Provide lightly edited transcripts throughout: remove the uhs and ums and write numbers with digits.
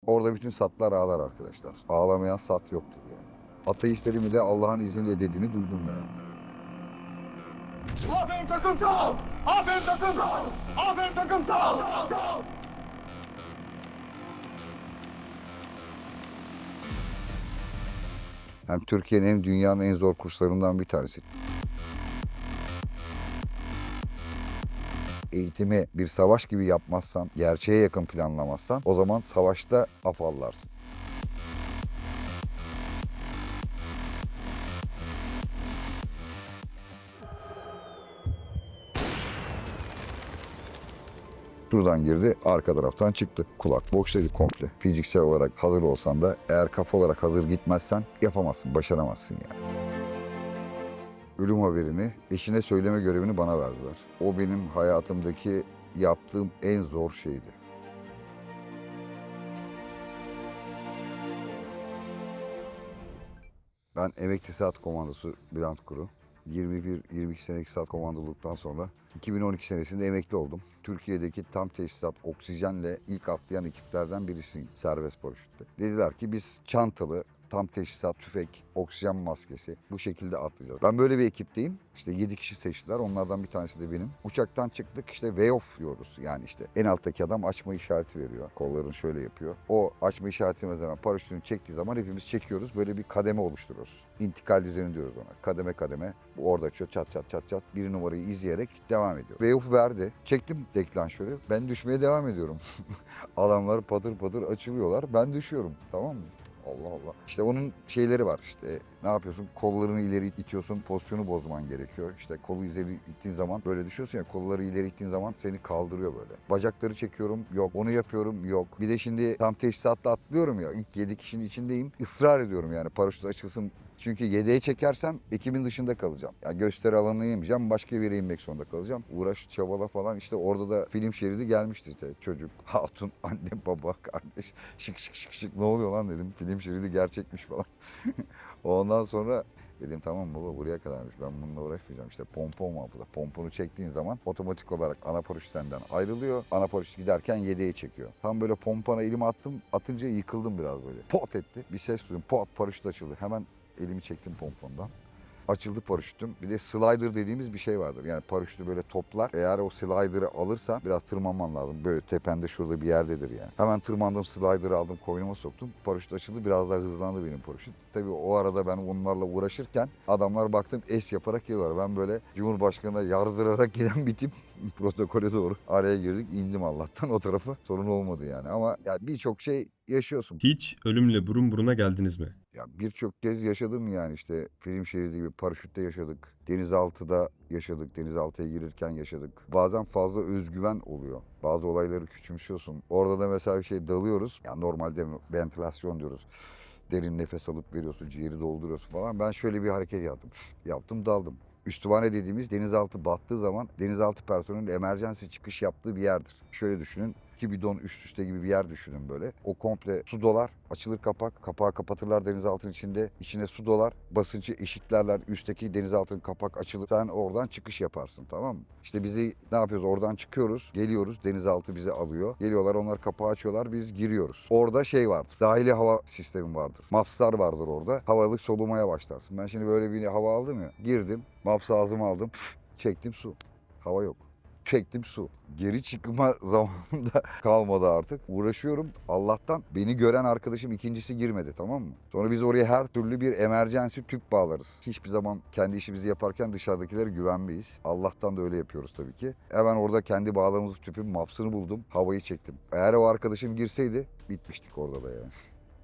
Orada bütün satlar ağlar arkadaşlar. Ağlamayan sat yoktur yani. Ateistlerin bile Allah'ın izniyle dediğini duydum yani. Aferin takım sağ ol! Aferin takım sağ ol! Aferin takım sağ ol! Sağ ol! Hem Türkiye'nin hem dünyanın en zor kurslarından bir tanesi. Eğitimi bir savaş gibi yapmazsan, gerçeğe yakın planlamazsan o zaman savaşta afallarsın. Şuradan girdi, arka taraftan çıktı. Kulak boştaydı komple. Fiziksel olarak hazır olsan da eğer kafa olarak hazır gitmezsen yapamazsın, başaramazsın yani. Ölüm haberini eşine söyleme görevini bana verdiler. O benim hayatımdaki yaptığım en zor şeydi. Ben emekli saat komandosu Bülent Kuru. 21-22 senelik saat komandoluktan sonra 2012 senesinde emekli oldum. Türkiye'deki tam tesisat oksijenle ilk atlayan ekiplerden birisiyim serbest paraşütle. Dediler ki biz çantalı, tam teçhizat, tüfek, oksijen maskesi bu şekilde atlayacağız. Ben böyle bir ekipteyim. İşte 7 kişi seçtiler. Onlardan bir tanesi de benim. Uçaktan çıktık işte way off diyoruz. Yani işte en alttaki adam açma işareti veriyor. Kollarını şöyle yapıyor. O açma işaretine zaman paraşütünü çektiği zaman hepimiz çekiyoruz. Böyle bir kademe oluşturuyoruz. İntikal düzeni diyoruz ona. Kademe kademe. Bu orada açıyor çat çat çat çat. Bir numarayı izleyerek devam ediyor. Way off verdi. Çektim deklanşörü. Ben düşmeye devam ediyorum. Adamlar patır patır açılıyorlar. Ben düşüyorum. Tamam mı? Allah Allah. İşte onun şeyleri var işte. Ne yapıyorsun? Kollarını ileri itiyorsun. Pozisyonu bozman gerekiyor. İşte kolu ileri ittiğin zaman böyle düşüyorsun ya. Kolları ileri ittiğin zaman seni kaldırıyor böyle. Bacakları çekiyorum. Yok. Onu yapıyorum. Yok. Bir de şimdi tam teçhizatla atlıyorum ya. İlk 7 kişinin içindeyim. Israr ediyorum yani paraşüt açılsın. Çünkü yedeğe çekersem ekibin dışında kalacağım. Ya gösteri alanına inmeyeceğim. Başka bir yere inmek zorunda kalacağım. Uğraş, çabala falan. İşte orada da film şeridi gelmişti işte. Çocuk, hatun, anne, baba, kardeş. Şık şık şık şık. Ne oluyor lan dedim. Film şeridi gerçekmiş falan. Ondan sonra dedim tamam baba buraya kadarmış. Ben bununla uğraşmayacağım. İşte pompon var burada. Pomponu çektiğin zaman otomatik olarak ana paraşüt senden ayrılıyor. Ana paraşüt giderken yedeğe çekiyor. Tam böyle pompona elimi attım. Atınca yıkıldım biraz böyle. Pot etti. Bir ses duydum. Pot paraşüt açıldı. Hemen elimi çektim pompondan. Açıldı paraşütüm. Bir de slider dediğimiz bir şey vardır. Yani paraşütü böyle toplar. Eğer o slider'ı alırsan biraz tırmanman lazım. Böyle tepende şurada bir yerdedir yani. Hemen tırmandım, slider'ı aldım, koynuma soktum. Paraşüt açıldı. Biraz daha hızlandı benim paraşüt. Tabii o arada ben onlarla uğraşırken adamlar baktım es yaparak geliyorlar. Ben böyle Cumhurbaşkanı'na yardırarak giden bir tip protokole doğru araya girdik. İndim Allah'tan o tarafa. Sorun olmadı yani. Ama ya birçok şey yaşıyorsun. Hiç ölümle burun buruna geldiniz mi? Ya birçok kez yaşadım yani işte film şeridi gibi paraşütte yaşadık. Denizaltıda yaşadık. Denizaltıya girirken yaşadık. Bazen fazla özgüven oluyor. Bazı olayları küçümsüyorsun. Orada da mesela bir şey dalıyoruz. Ya normalde ventilasyon diyoruz. Derin nefes alıp veriyorsun, ciğeri dolduruyorsun falan. Ben şöyle bir hareket yaptım. Yaptım, daldım. Üstüvane dediğimiz denizaltı battığı zaman denizaltı personelinin emergency çıkış yaptığı bir yerdir. Şöyle düşünün. 2 bidon üst üste gibi bir yer düşünün böyle. O komple su dolar, açılır kapak, kapağı kapatırlar denizaltının içinde. İçine su dolar, basıncı eşitlerler. Üstteki denizaltının kapak açılır. Sen oradan çıkış yaparsın tamam mı? İşte bizi ne yapıyoruz? Oradan çıkıyoruz, geliyoruz. Denizaltı bizi alıyor. Geliyorlar onlar kapağı açıyorlar, biz giriyoruz. Orada şey vardır, dahili hava sistemi vardır. Mapslar vardır orada. Havalık solumaya başlarsın. Ben şimdi böyle bir hava aldım ya. Girdim, maps ağzıma aldım. Çektim su. Hava yok. Çektim su. Geri çıkma zamanında kalmadı artık. Uğraşıyorum. Allah'tan beni gören arkadaşım ikincisi girmedi tamam mı? Sonra biz oraya her türlü bir emergency tüp bağlarız. Hiçbir zaman kendi işimizi yaparken dışarıdakilere güvenmeyiz. Allah'tan da öyle yapıyoruz tabii ki. Hemen orada kendi bağladığımız tüpün mapsını buldum. Havayı çektim. Eğer o arkadaşım girseydi bitmiştik orada da yani.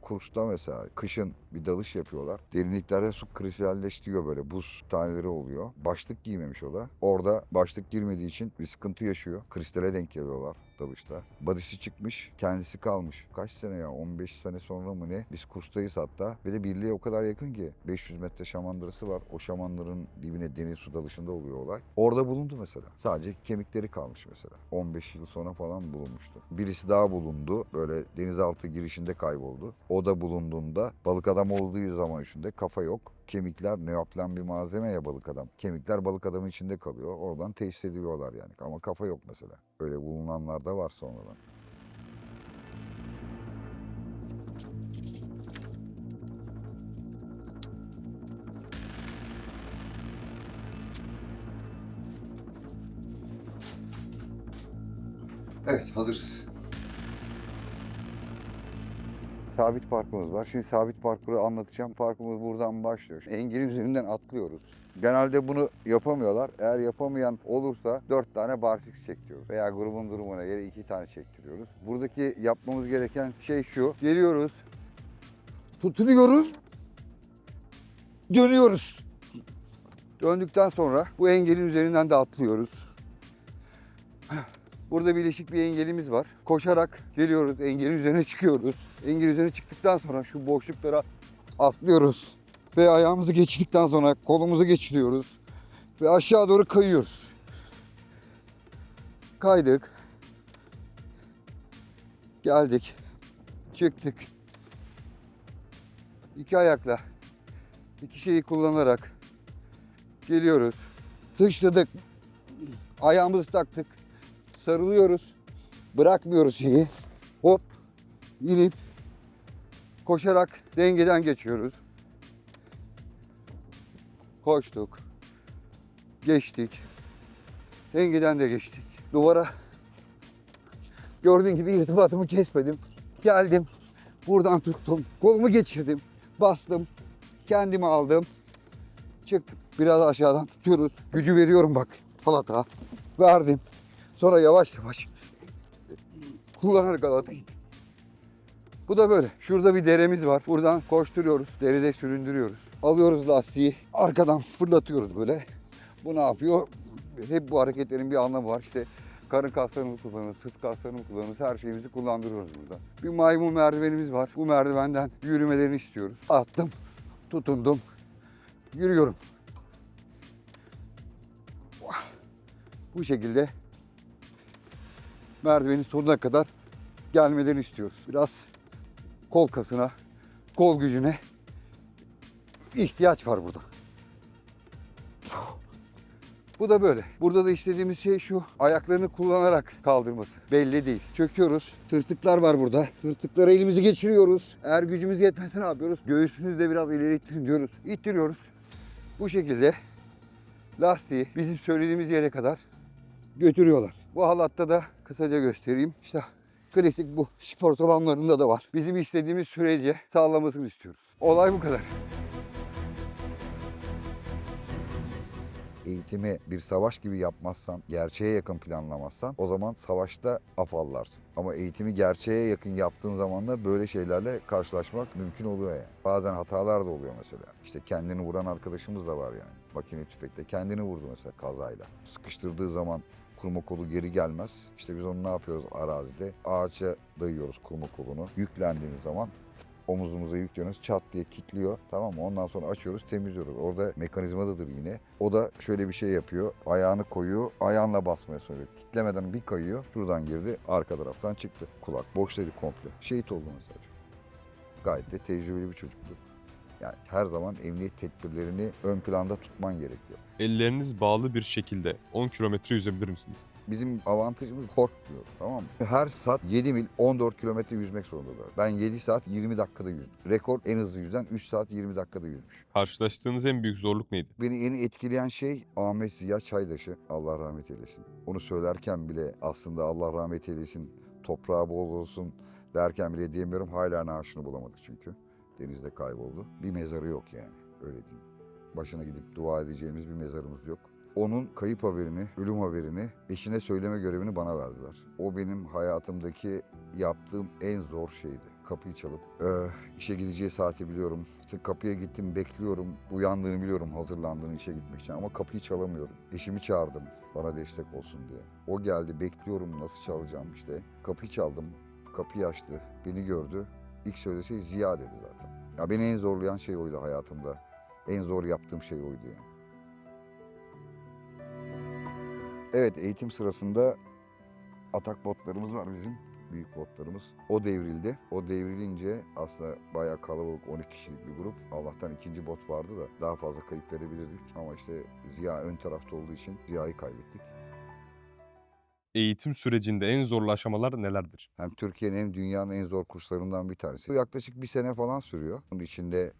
Kursta mesela kışın bir dalış yapıyorlar. Derinliklerde su kristalleşiyor böyle buz taneleri oluyor. Başlık giymemiş o da. Orada başlık girmediği için bir sıkıntı yaşıyor. Kristale denk geliyorlar dalışta. Body'si çıkmış, kendisi kalmış. Kaç sene ya? 15 sene sonra mı ne? Biz kurstayız hatta. Ve de birliğe o kadar yakın ki 500 metre şamandırası var. O şamandırın dibine deniz su dalışında oluyor olay. Orada bulundu mesela. Sadece kemikleri kalmış mesela. 15 yıl sonra falan bulunmuştu. Birisi daha bulundu. Böyle denizaltı girişinde kayboldu. O da bulunduğunda balık adam olduğu zaman içinde kafa yok. Kemikler neoplan bir malzeme ya balık adam. Kemikler balık adamın içinde kalıyor. Oradan teşhis ediliyorlar yani. Ama kafa yok mesela. Öyle bulunanlar da var sonradan. Evet, hazırız. Sabit parkurumuz var. Şimdi sabit parkuru anlatacağım. Parkurumuz buradan başlıyor. Engelin üzerinden atlıyoruz. Genelde bunu yapamıyorlar. Eğer yapamayan olursa 4 tane barfiks çektiriyoruz. Veya grubun durumuna göre 2 tane çektiriyoruz. Buradaki yapmamız gereken şey şu. Geliyoruz. Tutunuyoruz. Dönüyoruz. Döndükten sonra bu engelin üzerinden de atlıyoruz. Burada birleşik bir engelimiz var. Koşarak geliyoruz, engelin üzerine çıkıyoruz. Engel üzerine çıktıktan sonra şu boşluklara atlıyoruz. Ve ayağımızı geçirdikten sonra kolumuzu geçiriyoruz. Ve aşağı doğru kayıyoruz. Kaydık. Geldik. Çıktık. İki ayakla, iki şeyi kullanarak geliyoruz. Sıçradık. Ayağımızı taktık. Sarılıyoruz. Bırakmıyoruz şeyi. Hop. İnip koşarak dengeden geçiyoruz. Koştuk. Geçtik. Dengeden de geçtik. Duvara gördüğün gibi irtibatımı kesmedim. Geldim. Buradan tuttum. Kolumu geçirdim. Bastım. Kendimi aldım. Çıktım. Biraz aşağıdan tutuyoruz. Gücü veriyorum bak. Halata. Verdim. Sonra yavaş yavaş kullanarak halata gittim. Bu da böyle. Şurada bir deremiz var. Buradan koşturuyoruz. Derede süründürüyoruz. Alıyoruz lastiği. Arkadan fırlatıyoruz böyle. Bu ne yapıyor? Hep bu hareketlerin bir anlamı var. İşte karın kaslarını kullanırız, sırt kaslarını kullanırız. Her şeyimizi kullandırıyoruz burada. Bir maymun merdivenimiz var. Bu merdivenden yürümelerini istiyoruz. Attım, tutundum, yürüyorum. Bu şekilde merdivenin sonuna kadar gelmelerini istiyoruz. Biraz kol kasına, kol gücüne ihtiyaç var burada. Bu da böyle. Burada da istediğimiz şey şu. Ayaklarını kullanarak kaldırması. Belli değil. Çöküyoruz. Tırtıklar var burada. Tırtıklara elimizi geçiriyoruz. Eğer gücümüz yetmezse ne yapıyoruz? Göğsümüzü de biraz ileri ittirin diyoruz. İttiriyoruz. Bu şekilde lastiği bizim söylediğimiz yere kadar götürüyorlar. Bu halatta da kısaca göstereyim. İşte klasik bu spor salonlarında da var. Bizim istediğimiz sürece sağlamasını istiyoruz. Olay bu kadar. Eğitimi bir savaş gibi yapmazsan, gerçeğe yakın planlamazsan o zaman savaşta afallarsın. Ama eğitimi gerçeğe yakın yaptığın zaman da böyle şeylerle karşılaşmak mümkün oluyor yani. Bazen hatalar da oluyor mesela. İşte kendini vuran arkadaşımız da var yani. Makine tüfekle kendini vurdu mesela kazayla. Sıkıştırdığı zaman kurma kolu geri gelmez. İşte biz onu ne yapıyoruz arazide? Ağaca dayıyoruz kurma kolunu. Yüklendiğimiz zaman omuzumuza yüklüyoruz, çat diye kilitliyor, tamam mı? Ondan sonra açıyoruz, temizliyoruz. Orada mekanizmadadır yine. O da şöyle bir şey yapıyor. Ayağını koyuyor, ayağınla basmaya soruyor. Kitlemeden bir kayıyor. Şuradan girdi, arka taraftan çıktı. Kulak boştaydı komple. Şehit oldu mesela çocuk. Gayet de tecrübeli bir çocuktu. Yani her zaman emniyet tedbirlerini ön planda tutman gerekiyor. Elleriniz bağlı bir şekilde 10 kilometre yüzebilir misiniz? Bizim avantajımız korkmuyor, tamam mı? Her saat 7 mil 14 kilometre yüzmek zorundalar. Ben 7 saat 20 dakikada yüzdüm. Rekor en hızlı yüzen 3 saat 20 dakikada yüzmüş. Karşılaştığınız en büyük zorluk neydi? Beni en etkileyen şey Ahmet Ziya Çaydaş'ı. Allah rahmet eylesin. Onu söylerken bile aslında Allah rahmet eylesin, toprağı bol olsun derken bile diyemiyorum. Hala naaşını bulamadık çünkü. Denizde kayboldu. Bir mezarı yok yani, öyle diyeyim. Başına gidip dua edeceğimiz bir mezarımız yok. Onun kayıp haberini, ölüm haberini eşine söyleme görevini bana verdiler. O benim hayatımdaki yaptığım en zor şeydi. Kapıyı çalıp işe gideceği saati biliyorum. İşte kapıya gittim, bekliyorum. Uyandığını biliyorum, hazırlandığını işe gitmek için ama kapıyı çalamıyorum. Eşimi çağırdım bana destek olsun diye. O geldi, bekliyorum nasıl çalacağım işte. Kapıyı çaldım, kapıyı açtı, beni gördü. İlk söylediği şey Ziya dedi zaten. Ya beni en zorlayan şey oydu hayatımda. En zor yaptığım şey oydu yani. Evet, eğitim sırasında atak botlarımız var bizim. Büyük botlarımız. O devrildi. O devrilince aslında bayağı kalabalık 12 kişilik bir grup. Allah'tan ikinci bot vardı da daha fazla kayıp verebilirdik. Ama işte Ziya ön tarafta olduğu için Ziya'yı kaybettik. Eğitim sürecinde en zorlu aşamalar nelerdir? Hem Türkiye'nin hem dünyanın en zor kurslarından bir tanesi. Yaklaşık bir sene falan sürüyor. Bunun içinde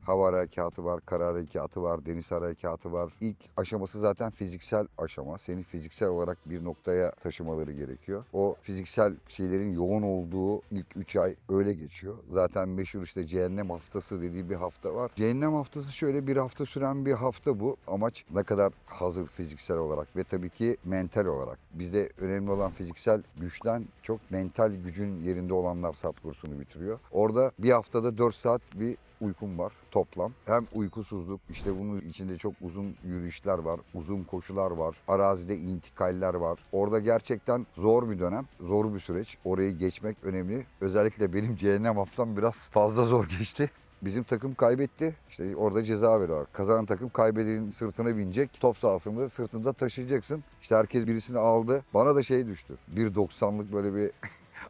Hava harekatı var, kara harekatı var, deniz harekatı var. İlk aşaması zaten fiziksel aşama. Seni fiziksel olarak bir noktaya taşımaları gerekiyor. O fiziksel şeylerin yoğun olduğu ilk 3 ay öyle geçiyor. Zaten meşhur işte cehennem haftası dediği bir hafta var. Cehennem haftası şöyle bir hafta süren bir hafta bu. Amaç ne kadar hazır fiziksel olarak ve tabii ki mental olarak. Bizde önemli olan fiziksel güçten çok mental gücün yerinde olanlar SAT kursunu bitiriyor. Orada bir haftada 4 saat bir uykum var toplam. Hem uykusuzluk, işte bunun içinde çok uzun yürüyüşler var, uzun koşular var, arazide intikaller var. Orada gerçekten zor bir dönem, zor bir süreç. Orayı geçmek önemli. Özellikle benim cehennem haftam biraz fazla zor geçti. Bizim takım kaybetti. İşte orada ceza veriyorlar. Kazanan takım kaybedenin sırtına binecek. Top sahasında sırtında taşıyacaksın. İşte herkes birisini aldı. Bana da şey düştü. 1.90'lık böyle bir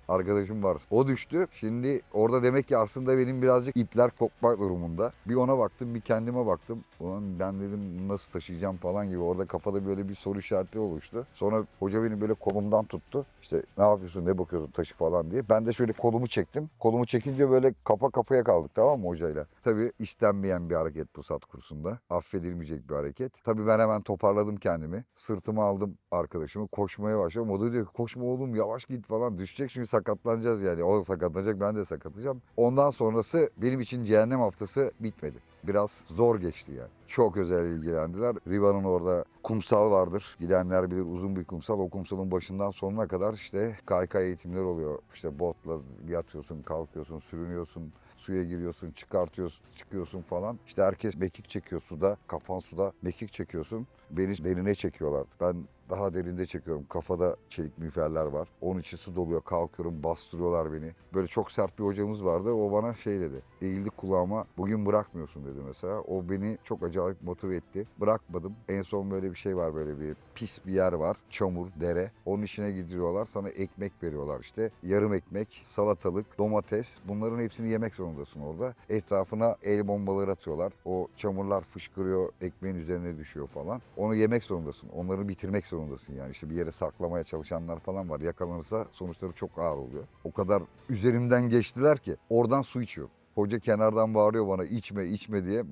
arkadaşım var. O düştü. Şimdi orada demek ki aslında benim birazcık ipler kopmak durumunda. Bir ona baktım, bir kendime baktım. Ulan ben dedim nasıl taşıyacağım falan gibi. Orada kafada böyle bir soru işareti oluştu. Sonra hoca beni böyle kolumdan tuttu. İşte ne yapıyorsun, ne bakıyorsun taşı falan diye. Ben de şöyle kolumu çektim. Kolumu çekince böyle kafa kafaya kaldık, tamam mı hocayla? Tabii istenmeyen bir hareket bu SAT kursunda. Affedilmeyecek bir hareket. Tabii ben hemen toparladım kendimi. Sırtıma aldım arkadaşımı. Koşmaya başladım. O da diyor ki koşma oğlum, yavaş git falan. Düşecek şimdi, sakatlanacağız yani. O sakatlanacak, ben de sakatlayacağım. Ondan sonrası benim için cehennem haftası bitmedi. Biraz zor geçti yani. Çok özel ilgilendiler. Riva'nın orada kumsal vardır. Gidenler bilir, uzun bir kumsal. O kumsalın başından sonuna kadar işte kaykay eğitimler oluyor. İşte botla yatıyorsun, kalkıyorsun, sürünüyorsun. Suya giriyorsun, çıkartıyorsun, çıkıyorsun falan. İşte herkes mekik çekiyor suda. Kafan suda mekik çekiyorsun. Beni derine çekiyorlar. Ben daha derinde çekiyorum. Kafada çelik miğferler var. Onun içi su doluyor. Kalkıyorum, bastırıyorlar beni. Böyle çok sert bir hocamız vardı. O bana şey dedi. Eğildi kulağıma. Bugün bırakmıyorsun dedi mesela. O beni çok acayip motive etti. Bırakmadım. En son böyle bir şey var, böyle bir pis bir yer var. Çamur, dere. Onun içine gidiyorlar. Sana ekmek veriyorlar işte. Yarım ekmek, salatalık, domates. Bunların hepsini yemek zorundasın orada. Etrafına el bombaları atıyorlar. O çamurlar fışkırıyor. Ekmeğin üzerine düşüyor falan. Onu yemek zorundasın. Onları bitirmek zorundasın yani. İşte bir yere saklamaya çalışanlar falan var. Yakalanırsa sonuçları çok ağır oluyor. O kadar üzerimden geçtiler ki oradan su içiyor. Hoca kenardan bağırıyor bana içme içme diye.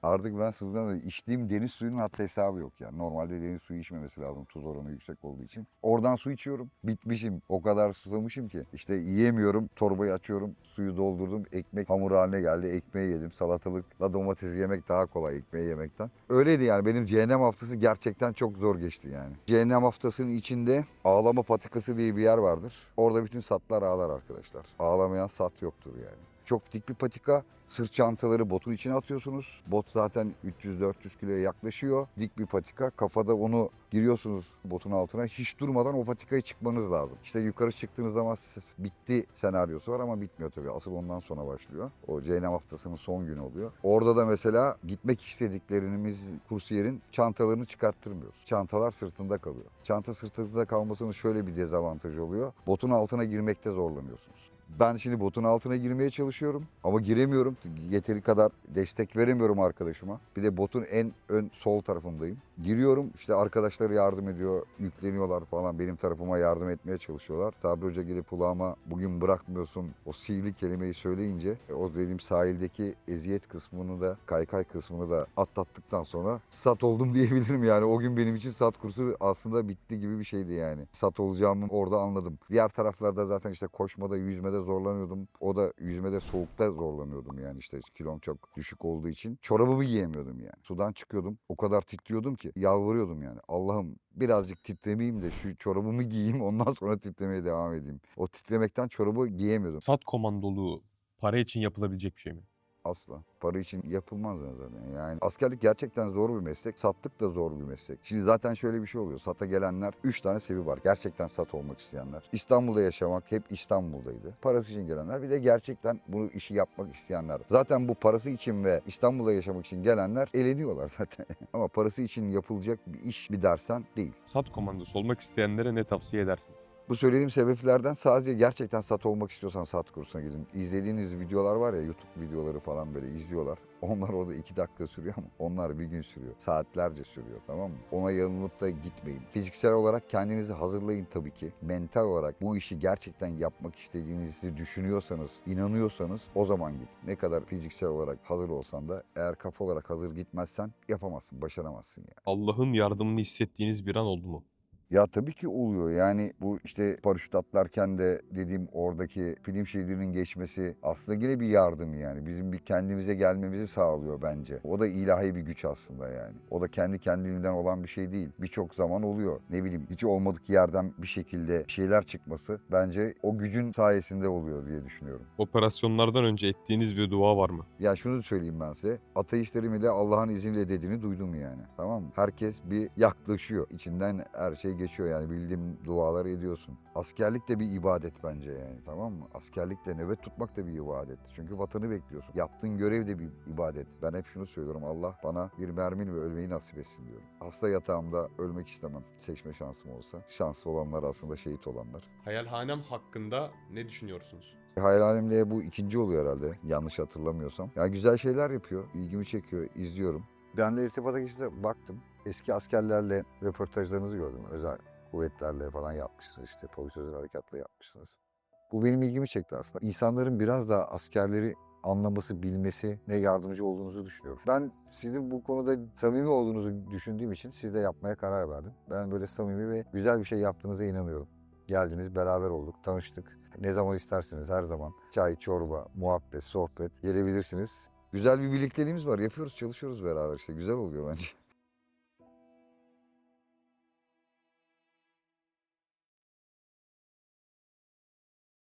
Artık ben sudan içtiğim deniz suyunun hatta hesabı yok yani. Normalde deniz suyu içmemesi lazım tuz oranı yüksek olduğu için. Oradan su içiyorum. Bitmişim. O kadar susamışım ki. İşte yiyemiyorum. Torbayı açıyorum. Suyu doldurdum. Ekmek hamur haline geldi. Ekmeği yedim. Salatalıkla domates yemek daha kolay ekmeği yemekten. Öyleydi yani. Benim cehennem haftası gerçekten çok zor geçti yani. Cehennem haftasının içinde ağlama patikası diye bir yer vardır. Orada bütün satlar ağlar arkadaşlar. Ağlamayan sat yoktur yani. Çok dik bir patika. Sırt çantaları botun içine atıyorsunuz. Bot zaten 300-400 kiloya yaklaşıyor. Dik bir patika. Kafada onu giriyorsunuz botun altına. Hiç durmadan o patikayı çıkmanız lazım. İşte yukarı çıktığınız zaman bitti senaryosu var ama bitmiyor tabii. Asıl ondan sonra başlıyor. O cehennem haftasının son günü oluyor. Orada da mesela gitmek istediklerimiz kursiyerin çantalarını çıkarttırmıyoruz. Çantalar sırtında kalıyor. Çanta sırtında kalmasının şöyle bir dezavantajı oluyor. Botun altına girmekte zorlanıyorsunuz. Ben şimdi botun altına girmeye çalışıyorum ama giremiyorum. Yeteri kadar destek veremiyorum arkadaşıma. Bir de botun en ön sol tarafındayım. Giriyorum, işte arkadaşlar yardım ediyor, yükleniyorlar falan, benim tarafıma yardım etmeye çalışıyorlar. Sabri Hoca gelip kulağıma bugün bırakmıyorsun o sihirli kelimeyi söyleyince o dediğim sahildeki eziyet kısmını da kaykay kısmını da atlattıktan sonra sat oldum diyebilirim yani. O gün benim için sat kursu aslında bitti gibi bir şeydi yani. Sat olacağımı orada anladım. Diğer taraflarda zaten işte koşmada, yüzmede zorlanıyordum. O da yüzmede soğukta zorlanıyordum yani, işte kilom çok düşük olduğu için. Çorabımı giyemiyordum yani. Sudan çıkıyordum. O kadar titriyordum ki yalvarıyordum yani. Allah'ım birazcık titremeyeyim de şu çorabımı giyeyim, ondan sonra titremeye devam edeyim. O titremekten çorabı giyemiyordum. SAT komandoluğu para için yapılabilecek bir şey mi? Asla. Para için yapılmaz zaten. Yani askerlik gerçekten zor bir meslek. Satlık da zor bir meslek. Şimdi zaten şöyle bir şey oluyor. SAT'a gelenler 3 tane sebebi var. Gerçekten SAT olmak isteyenler. İstanbul'da yaşamak, hep İstanbul'daydı. Parası için gelenler. Bir de gerçekten bu işi yapmak isteyenler. Zaten bu parası için ve İstanbul'da yaşamak için gelenler eleniyorlar zaten. Ama parası için yapılacak bir iş mi dersen değil. SAT komandosu olmak isteyenlere ne tavsiye edersiniz? Bu söylediğim sebeplerden sadece gerçekten SAT olmak istiyorsan SAT kursuna gidin. İzlediğiniz videolar var ya, YouTube videoları falan böyle izliyorsunuz. yazıyorlar. Onlar orada 2 dakika sürüyor ama onlar bir gün sürüyor. Saatlerce sürüyor, tamam mı? Ona yanılıp da gitmeyin. Fiziksel olarak kendinizi hazırlayın tabii ki. Mental olarak bu işi gerçekten yapmak istediğinizi düşünüyorsanız, inanıyorsanız o zaman git. Ne kadar fiziksel olarak hazır olsan da eğer kafa olarak hazır gitmezsen yapamazsın, başaramazsın yani. Allah'ın yardımını hissettiğiniz bir an oldu mu? Ya tabii ki oluyor. Yani bu işte paraşüt atlarken de dediğim oradaki film şeridinin geçmesi aslında yine bir yardım yani. Bizim bir kendimize gelmemizi sağlıyor bence. O da ilahi bir güç aslında yani. O da kendi kendiliğinden olan bir şey değil. Birçok zaman oluyor. Ne bileyim hiç olmadık yerden bir şekilde bir şeyler çıkması bence o gücün sayesinde oluyor diye düşünüyorum. Operasyonlardan önce ettiğiniz bir dua var mı? Ya şunu söyleyeyim ben size. Ateistlerin bile Allah'ın izniyle dediğini duydum yani. Tamam mı? Herkes bir yaklaşıyor. İçinden her şey geçiyor yani bildiğim dualar ediyorsun. Askerlik de bir ibadet bence yani, tamam mı? Askerlik de, nöbet tutmak da bir ibadet. Çünkü vatanı bekliyorsun. Yaptığın görev de bir ibadet. Ben hep şunu söylüyorum. Allah bana bir mermiyle ölmeyi nasip etsin diyorum. Hasta yatağımda ölmek istemem. Seçme şansım olsa. Şanslı olanlar aslında şehit olanlar. Hayalhanem hakkında ne düşünüyorsunuz? Hayal Alem'le bu ikinci oluyor herhalde. Yanlış hatırlamıyorsam. Ya güzel şeyler yapıyor. İlgimi çekiyor. İzliyorum. Ben de irtibata geçti baktım. Eski askerlerle röportajlarınızı gördüm. Özel kuvvetlerle falan yapmışsınız işte. Polis özel harekatla yapmışsınız. Bu benim ilgimi çekti aslında. İnsanların biraz daha askerleri anlaması, bilmesi ne yardımcı olduğunuzu düşünüyorum. Ben sizin bu konuda samimi olduğunuzu düşündüğüm için sizle yapmaya karar verdim. Ben böyle samimi ve güzel bir şey yaptığınıza inanıyorum. Geldiniz, beraber olduk, tanıştık. Ne zaman isterseniz her zaman çay, çorba, muhabbet, sohbet gelebilirsiniz. Güzel bir birlikteliğimiz var. Yapıyoruz, çalışıyoruz beraber işte. Güzel oluyor bence.